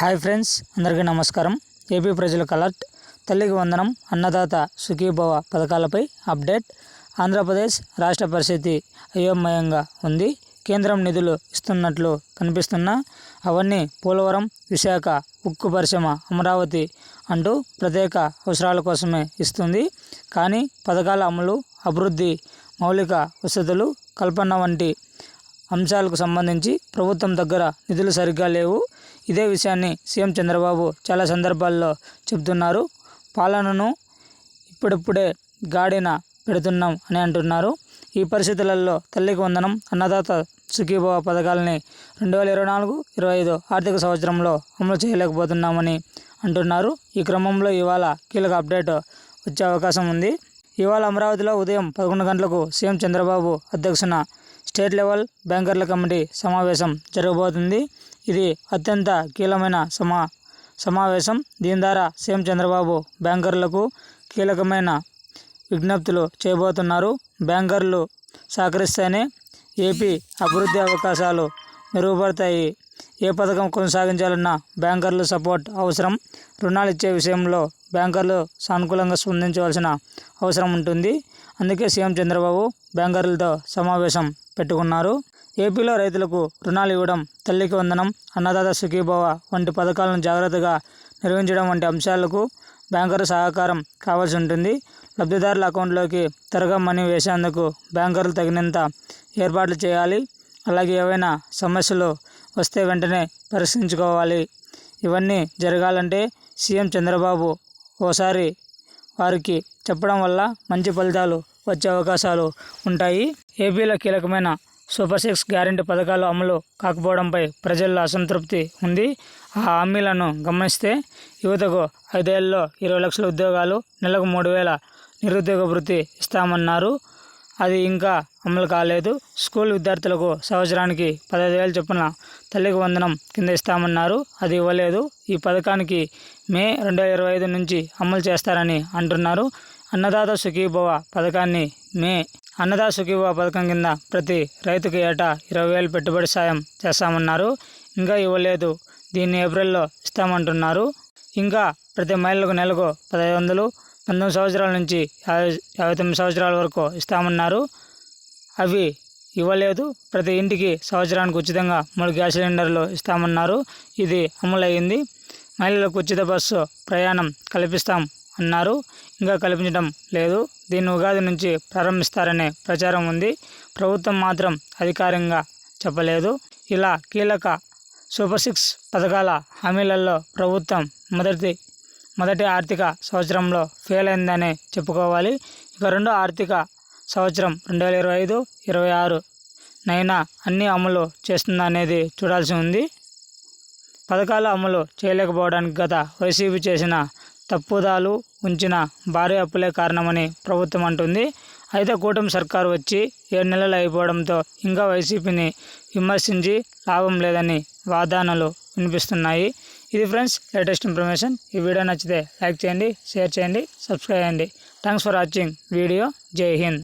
Hi friends, అందరికీ నమస్కారం. AP ప్రజలకు అలర్ట్. తల్లికి వందనం, అన్నదాత సుఖీభవ పథకాలపై అప్డేట్. ఆంధ్రప్రదేశ్ రాష్ట్ర పరిస్థితి అయోమయంగా ఉంది. కేంద్రం నిధులు ఇస్తున్నట్లు కనిపిస్తున్నా అవన్నీ పోలవరం, విశాఖ ఉక్కు పరిశ్రమ, అమరావతి అంటూ ప్రత్యేక అవసరాల కోసమే ఇస్తుంది. కానీ పథకాల అమలు, అభివృద్ధి, మౌలిక వసతులు కల్పన వంటి అంశాలకు సంబంధించి ప్రభుత్వం దగ్గర నిధులు సరిగ్గా లేవు. ఇదే విషయాన్ని సీఎం చంద్రబాబు చాలా సందర్భాల్లో చెబుతున్నారు. పాలనను ఇప్పుడిప్పుడే గాడిన పెడుతున్నాం అని అంటున్నారు. ఈ పరిస్థితులలో తల్లికి వందనం, అన్నదాత సుఖీభవ పథకాలని 2024-25 ఆర్థిక సంవత్సరంలో అమలు చేయలేకపోతున్నామని అంటున్నారు. ఈ క్రమంలో ఇవాళ కీలక అప్డేట్ వచ్చే అవకాశం ఉంది. ఇవాళ అమరావతిలో ఉదయం 11 గంటలకు సీఎం చంద్రబాబు అధ్యక్షన స్టేట్ లెవెల్ బ్యాంకర్ల కమిటీ సమావేశం జరగబోతుంది. ఇది అత్యంత కీలకమైన సమావేశం. దీని ద్వారా సీఎం చంద్రబాబు బ్యాంకర్లకు కీలకమైన విజ్ఞప్తులు చేయబోతున్నారు. బ్యాంకర్లు సహకరిస్తేనే ఏపీ అభివృద్ధి అవకాశాలు మెరుగుపడతాయి. ఏ పథకం కొనసాగించాలన్నా బ్యాంకర్ల సపోర్ట్ అవసరం. రుణాలు ఇచ్చే విషయంలో బ్యాంకర్లు సానుకూలంగా స్పందించవలసిన అవసరం ఉంటుంది. అందుకే సీఎం చంద్రబాబు బ్యాంకర్లతో సమావేశం పెట్టుకున్నారు. ఏపీలో రైతులకు రుణాలు ఇవ్వడం, తల్లికి వందనం, అన్నదాత సుఖీభవ వంటి పథకాలను జాగ్రత్తగా నిర్వహించడం వంటి అంశాలకు బ్యాంకర్ల సహకారం కావాల్సి ఉంటుంది. లబ్ధిదారుల అకౌంట్లోకి త్వరగా మనీ వేసేందుకు బ్యాంకర్లు తగినంత ఏర్పాట్లు చేయాలి. అలాగే ఏవైనా సమస్యలు వస్తే వెంటనే పరిష్కరించుకోవాలి. ఇవన్నీ జరగాలంటే సీఎం చంద్రబాబు ఓసారి వారికి చెప్పడం వల్ల మంచి ఫలితాలు వచ్చే అవకాశాలు ఉంటాయి. ఏపీలో కీలకమైన సూపర్ 6 గ్యారెంటీ పథకాలు అమలు కాకపోవడంపై ప్రజల్లో అసంతృప్తి ఉంది. ఆ హామీలను గమనిస్తే యువతకు 5 ఏళ్లలో 20 లక్షల ఉద్యోగాలు, నెలకు 3,000 నిరుద్యోగ భృతి ఇస్తామన్నారు. అది ఇంకా అమలు కాలేదు. స్కూల్ విద్యార్థులకు సంవత్సరానికి 15,000 చొప్పున తల్లికి వందనం కింద ఇస్తామన్నారు. అది ఇవ్వలేదు. ఈ పథకానికి మే 2025 నుంచి అమలు చేస్తారని అంటున్నారు. అన్నదాత సుఖీభవ పథకాన్ని అన్నదాత సుఖీభవ పథకం కింద ప్రతి రైతుకు ఏటా 20,000 పెట్టుబడి సాయం చేస్తామన్నారు. ఇంకా ఇవ్వలేదు. దీన్ని ఏప్రిల్లో ఇస్తామంటున్నారు. ఇంకా ప్రతి మహిళలకు నెలకు 1,500, 19 సంవత్సరాల నుంచి 59 సంవత్సరాల వరకు ఇస్తామన్నారు. అవి ఇవ్వలేదు. ప్రతి ఇంటికి సంవత్సరానికి ఉచితంగా 3 గ్యాస్ సిలిండర్లు ఇస్తామన్నారు. ఇది అమలయ్యింది. మహిళలకు ఉచిత బస్సు ప్రయాణం కల్పిస్తాం అన్నారు. ఇంకా కల్పించడం లేదు. దీన్ని ఉగాది నుంచి ప్రారంభిస్తారనే ప్రచారం ఉంది. ప్రభుత్వం మాత్రం అధికారికంగా చెప్పలేదు. ఇలా కీలక సూపర్ 6 పథకాల హామీలలో ప్రభుత్వం మొదటి ఆర్థిక సంవత్సరంలో ఫెయిల్ అయిందనే చెప్పుకోవాలి. ఇక రెండో ఆర్థిక సంవత్సరం 2025-26 నైనా అన్ని అమలు చేస్తుందనేది చూడాల్సి ఉంది. పథకాల అమలు చేయలేకపోవడానికి గత వైసీపీ చేసిన తప్పుదాలు, ఉంచిన భారీ అప్పులే కారణమని ప్రభుత్వం అంటుంది. అయితే కూటమి సర్కారు వచ్చి 7 నెలలు అయిపోవడంతో ఇంకా వైసీపీని విమర్శించి లాభం లేదని వాదనలు వినిపిస్తున్నాయి. ఇది ఫ్రెండ్స్ లేటెస్ట్ ఇన్ఫర్మేషన్. ఈ వీడియో నచ్చితే లైక్ చేయండి, షేర్ చేయండి, సబ్స్క్రైబ్ చేయండి. Thanks for watching video. జై హింద్.